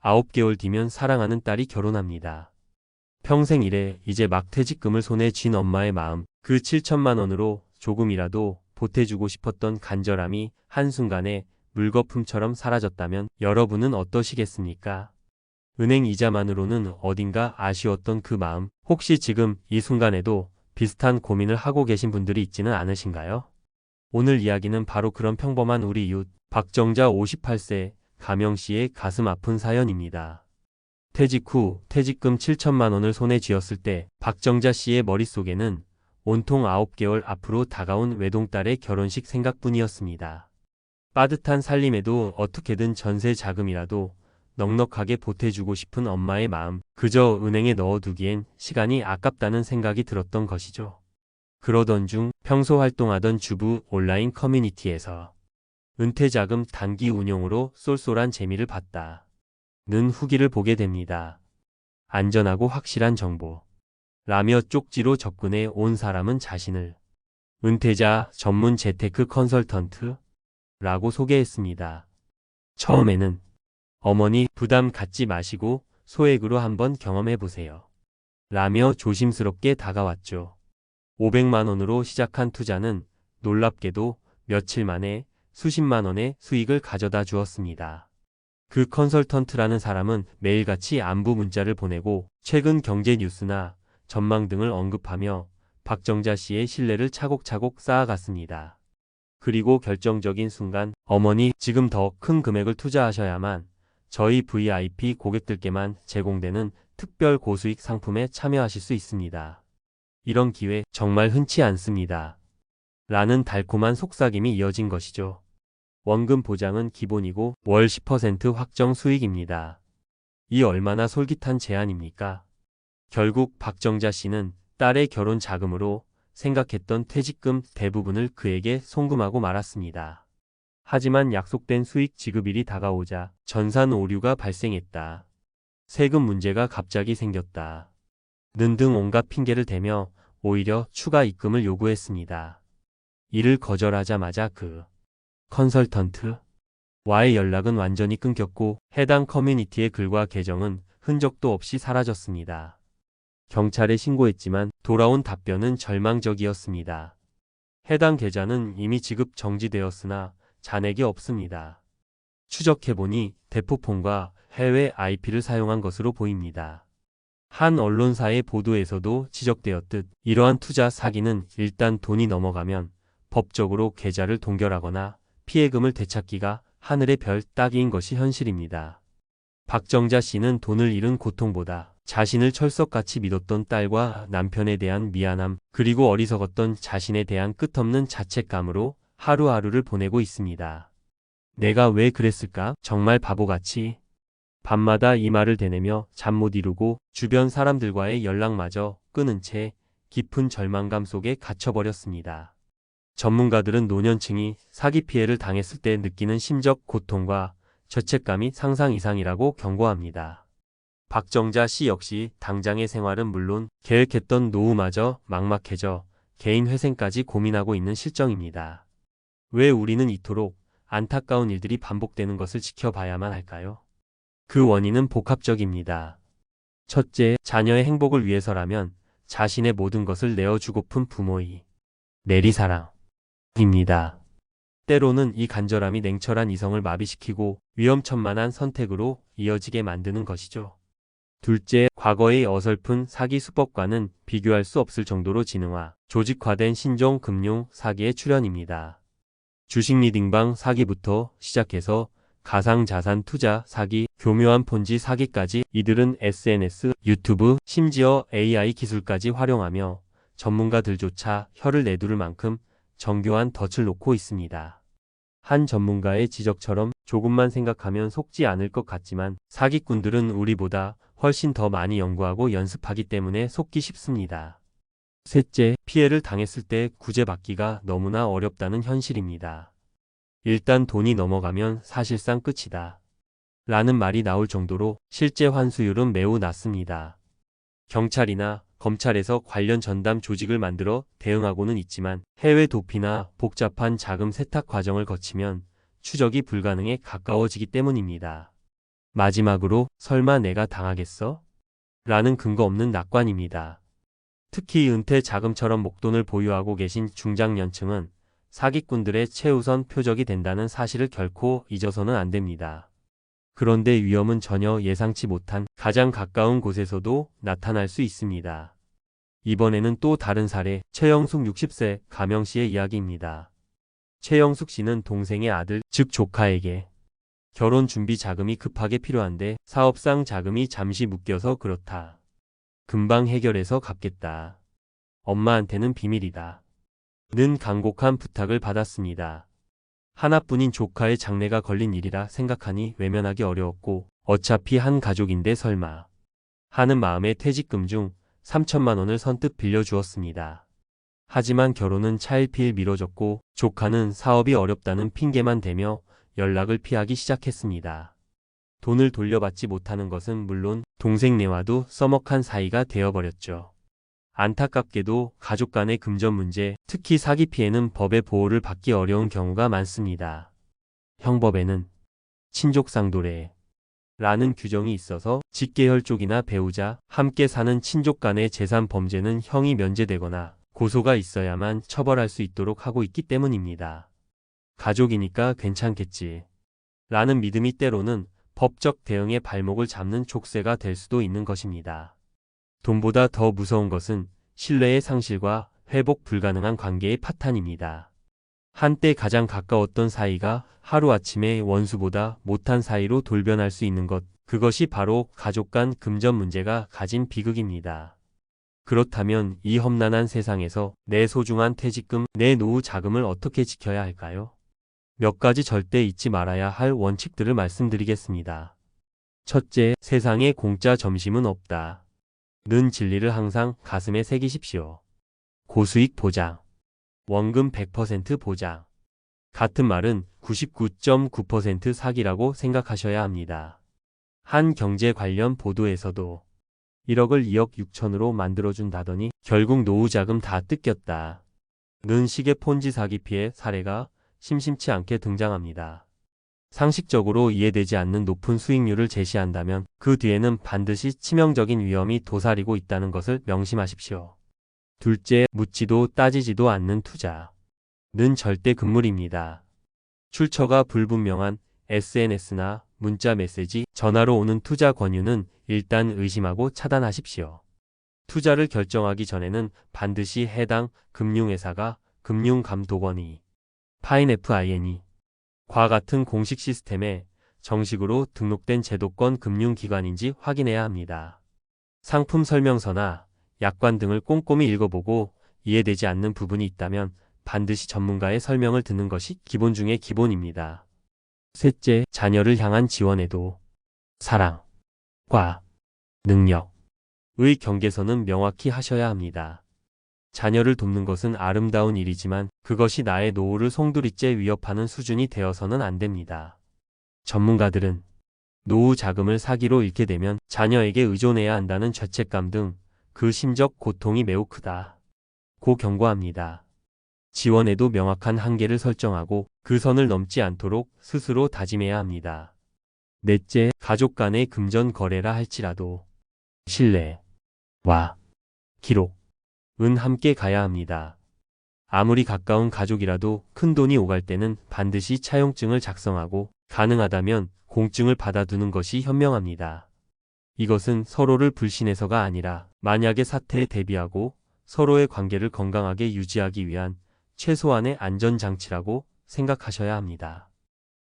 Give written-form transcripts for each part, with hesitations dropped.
9개월 뒤면 사랑하는 딸이 결혼합니다. 평생 일해 이제 막 퇴직금을 손에 쥔 엄마의 마음, 그 7천만 원으로 조금이라도 보태주고 싶었던 간절함이 한순간에 물거품처럼 사라졌다면 여러분은 어떠시겠습니까? 은행 이자만으로는 어딘가 아쉬웠던 그 마음, 혹시 지금 이 순간에도 비슷한 고민을 하고 계신 분들이 있지는 않으신가요? 오늘 이야기는 바로 그런 평범한 우리 이웃 박정자 58세 가명씨의 가슴 아픈 사연입니다. 퇴직 후 퇴직금 7천만 원을 손에 쥐었을 때 박정자 씨의 머릿속에는 온통 9개월 앞으로 다가온 외동딸의 결혼식 생각뿐이었습니다. 빠듯한 살림에도 어떻게든 전세 자금이라도 넉넉하게 보태주고 싶은 엄마의 마음, 그저 은행에 넣어두기엔 시간이 아깝다는 생각이 들었던 것이죠. 그러던 중 평소 활동하던 주부 온라인 커뮤니티에서 은퇴자금 단기 운용으로 쏠쏠한 재미를 봤다 는 후기를 보게 됩니다. 안전하고 확실한 정보 라며 쪽지로 접근해 온 사람은 자신을 은퇴자 전문 재테크 컨설턴트 라고 소개했습니다. 처음에는 어머니 부담 갖지 마시고 소액으로 한번 경험해보세요 라며 조심스럽게 다가왔죠. 500만 원으로 시작한 투자는 놀랍게도 며칠 만에 수십만 원의 수익을 가져다 주었습니다. 그 컨설턴트라는 사람은 매일같이 안부 문자를 보내고 최근 경제 뉴스나 전망 등을 언급하며 박정자 씨의 신뢰를 차곡차곡 쌓아갔습니다. 그리고 결정적인 순간 어머니 지금 더 큰 금액을 투자하셔야만 저희 VIP 고객들께만 제공되는 특별 고수익 상품에 참여하실 수 있습니다. 이런 기회 정말 흔치 않습니다. 라는 달콤한 속삭임이 이어진 것이죠. 원금 보장은 기본이고 월 10% 확정 수익입니다. 이 얼마나 솔깃한 제안입니까? 결국 박정자 씨는 딸의 결혼 자금으로 생각했던 퇴직금 대부분을 그에게 송금하고 말았습니다. 하지만 약속된 수익 지급일이 다가오자 전산 오류가 발생했다. 세금 문제가 갑자기 생겼다. 는 등 온갖 핑계를 대며 오히려 추가 입금을 요구했습니다. 이를 거절하자마자 그 컨설턴트 와의 연락은 완전히 끊겼고 해당 커뮤니티의 글과 계정은 흔적도 없이 사라졌습니다. 경찰에 신고했지만 돌아온 답변은 절망적이었습니다. 해당 계좌는 이미 지급 정지되었으나 잔액이 없습니다. 추적해보니 대포폰과 해외 IP를 사용한 것으로 보입니다. 한 언론사의 보도에서도 지적되었듯 이러한 투자 사기는 일단 돈이 넘어가면 법적으로 계좌를 동결하거나 피해금을 되찾기가 하늘의 별 따기인 것이 현실입니다. 박정자 씨는 돈을 잃은 고통보다 자신을 철석같이 믿었던 딸과 남편에 대한 미안함, 그리고 어리석었던 자신에 대한 끝없는 자책감으로 하루하루를 보내고 있습니다. 내가 왜 그랬을까? 정말 바보같이. 밤마다 이 말을 되뇌며 잠 못 이루고 주변 사람들과의 연락마저 끊은 채 깊은 절망감 속에 갇혀버렸습니다. 전문가들은 노년층이 사기 피해를 당했을 때 느끼는 심적 고통과 죄책감이 상상 이상이라고 경고합니다. 박정자 씨 역시 당장의 생활은 물론 계획했던 노후마저 막막해져 개인 회생까지 고민하고 있는 실정입니다. 왜 우리는 이토록 안타까운 일들이 반복되는 것을 지켜봐야만 할까요? 그 원인은 복합적입니다. 첫째, 자녀의 행복을 위해서라면 자신의 모든 것을 내어주고픈 부모의 내리사랑입니다. 때로는 이 간절함이 냉철한 이성을 마비시키고 위험천만한 선택으로 이어지게 만드는 것이죠. 둘째, 과거의 어설픈 사기 수법과는 비교할 수 없을 정도로 진흥화, 조직화된 신종 금융 사기의 출현입니다. 주식 리딩방 사기부터 시작해서 가상자산 투자 사기, 교묘한 폰지 사기까지 이들은 SNS, 유튜브, 심지어 AI 기술까지 활용하며 전문가들조차 혀를 내두를 만큼 정교한 덫을 놓고 있습니다. 한 전문가의 지적처럼 조금만 생각하면 속지 않을 것 같지만 사기꾼들은 우리보다 훨씬 더 많이 연구하고 연습하기 때문에 속기 쉽습니다. 셋째, 피해를 당했을 때 구제받기가 너무나 어렵다는 현실입니다. 일단 돈이 넘어가면 사실상 끝이다 라는 말이 나올 정도로 실제 환수율은 매우 낮습니다. 경찰이나 검찰에서 관련 전담 조직을 만들어 대응하고는 있지만 해외 도피나 복잡한 자금 세탁 과정을 거치면 추적이 불가능에 가까워지기 때문입니다. 마지막으로 설마 내가 당하겠어? 라는 근거 없는 낙관입니다. 특히 은퇴 자금처럼 목돈을 보유하고 계신 중장년층은 사기꾼들의 최우선 표적이 된다는 사실을 결코 잊어서는 안 됩니다. 그런데 위험은 전혀 예상치 못한 가장 가까운 곳에서도 나타날 수 있습니다. 이번에는 또 다른 사례, 최영숙 60세 가명 씨의 이야기입니다. 최영숙 씨는 동생의 아들, 즉 조카에게 결혼 준비 자금이 급하게 필요한데 사업상 자금이 잠시 묶여서 그렇다. 금방 해결해서 갚겠다. 엄마한테는 비밀이다. 는 간곡한 부탁을 받았습니다. 하나뿐인 조카의 장래가 걸린 일이라 생각하니 외면하기 어려웠고 어차피 한 가족인데 설마 하는 마음에 퇴직금 중 3천만 원을 선뜻 빌려주었습니다. 하지만 결혼은 차일피일 미뤄졌고 조카는 사업이 어렵다는 핑계만 대며 연락을 피하기 시작했습니다. 돈을 돌려받지 못하는 것은 물론 동생네와도 써먹한 사이가 되어버렸죠. 안타깝게도 가족 간의 금전 문제, 특히 사기 피해는 법의 보호를 받기 어려운 경우가 많습니다. 형법에는 친족상도례 라는 규정이 있어서 직계혈 쪽이나 배우자, 함께 사는 친족 간의 재산 범죄는 형이 면제되거나 고소가 있어야만 처벌할 수 있도록 하고 있기 때문입니다. 가족이니까 괜찮겠지 라는 믿음이 때로는 법적 대응의 발목을 잡는 족쇄가 될 수도 있는 것입니다. 돈보다 더 무서운 것은 신뢰의 상실과 회복 불가능한 관계의 파탄입니다. 한때 가장 가까웠던 사이가 하루아침에 원수보다 못한 사이로 돌변할 수 있는 것, 그것이 바로 가족 간 금전 문제가 가진 비극입니다. 그렇다면 이 험난한 세상에서 내 소중한 퇴직금, 내 노후 자금을 어떻게 지켜야 할까요? 몇 가지 절대 잊지 말아야 할 원칙들을 말씀드리겠습니다. 첫째, 세상에 공짜 점심은 없다. 는 진리를 항상 가슴에 새기십시오. 고수익 보장, 원금 100% 보장. 같은 말은 99.9% 사기라고 생각하셔야 합니다. 한 경제 관련 보도에서도 1억을 2억 6천으로 만들어준다더니 결국 노후자금 다 뜯겼다. 는 식의 폰지 사기 피해 사례가 심심치 않게 등장합니다. 상식적으로 이해되지 않는 높은 수익률을 제시한다면 그 뒤에는 반드시 치명적인 위험이 도사리고 있다는 것을 명심하십시오. 둘째, 묻지도 따지지도 않는 투자는 절대 금물입니다. 출처가 불분명한 SNS나 문자 메시지, 전화로 오는 투자 권유는 일단 의심하고 차단하십시오. 투자를 결정하기 전에는 반드시 해당 금융회사가 금융감독원이 파인FIN이 과 같은 공식 시스템에 정식으로 등록된 제도권 금융기관인지 확인해야 합니다. 상품 설명서나 약관 등을 꼼꼼히 읽어보고 이해되지 않는 부분이 있다면 반드시 전문가의 설명을 듣는 것이 기본 중의 기본입니다. 셋째, 자녀를 향한 지원에도 사랑과 능력의 경계선은 명확히 하셔야 합니다. 자녀를 돕는 것은 아름다운 일이지만 그것이 나의 노후를 송두리째 위협하는 수준이 되어서는 안 됩니다. 전문가들은 노후 자금을 사기로 잃게 되면 자녀에게 의존해야 한다는 죄책감 등 그 심적 고통이 매우 크다 고 경고합니다. 지원에도 명확한 한계를 설정하고 그 선을 넘지 않도록 스스로 다짐해야 합니다. 넷째, 가족 간의 금전 거래라 할지라도 신뢰와 기록은 함께 가야 합니다. 아무리 가까운 가족이라도 큰돈이 오갈 때는 반드시 차용증을 작성하고 가능하다면 공증을 받아두는 것이 현명합니다. 이것은 서로를 불신해서가 아니라 만약의 사태에 대비하고 서로의 관계를 건강하게 유지하기 위한 최소한의 안전장치라고 생각하셔야 합니다.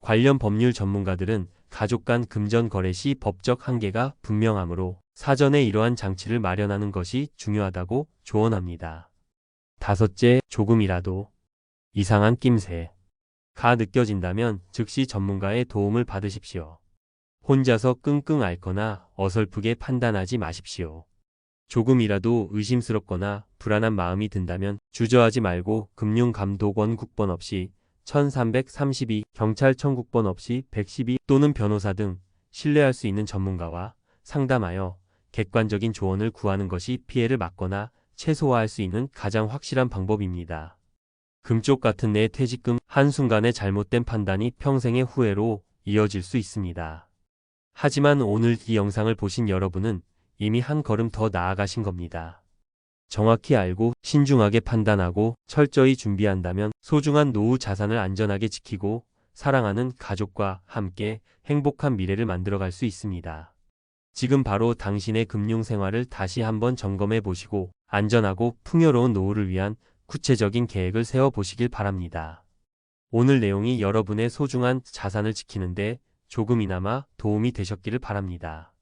관련 법률 전문가들은 가족 간 금전 거래 시 법적 한계가 분명하므로 사전에 이러한 장치를 마련하는 것이 중요하다고 조언합니다. 다섯째, 조금이라도 이상한 낌새가 느껴진다면 즉시 전문가의 도움을 받으십시오. 혼자서 끙끙 앓거나 어설프게 판단하지 마십시오. 조금이라도 의심스럽거나 불안한 마음이 든다면 주저하지 말고 금융감독원 국번 없이 1332, 경찰청 국번 없이 112 또는 변호사 등 신뢰할 수 있는 전문가와 상담하여 객관적인 조언을 구하는 것이 피해를 막거나 최소화할 수 있는 가장 확실한 방법입니다. 금쪽 같은 내 퇴직금, 한순간의 잘못된 판단이 평생의 후회로 이어질 수 있습니다. 하지만 오늘 이 영상을 보신 여러분은 이미 한 걸음 더 나아가신 겁니다. 정확히 알고 신중하게 판단하고 철저히 준비한다면 소중한 노후 자산을 안전하게 지키고 사랑하는 가족과 함께 행복한 미래를 만들어갈 수 있습니다. 지금 바로 당신의 금융 생활을 다시 한번 점검해 보시고 안전하고 풍요로운 노후를 위한 구체적인 계획을 세워 보시길 바랍니다. 오늘 내용이 여러분의 소중한 자산을 지키는데 조금이나마 도움이 되셨기를 바랍니다.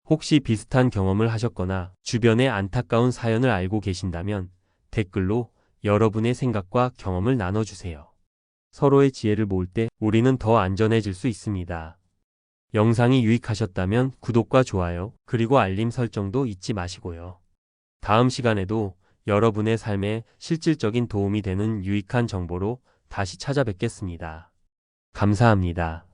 혹시 비슷한 경험을 하셨거나 주변의 안타까운 사연을 알고 계신다면 댓글로 여러분의 생각과 경험을 나눠주세요. 서로의 지혜를 모을 때 우리는 더 안전해질 수 있습니다. 영상이 유익하셨다면 구독과 좋아요, 그리고 알림 설정도 잊지 마시고요. 다음 시간에도 여러분의 삶에 실질적인 도움이 되는 유익한 정보로 다시 찾아뵙겠습니다. 감사합니다.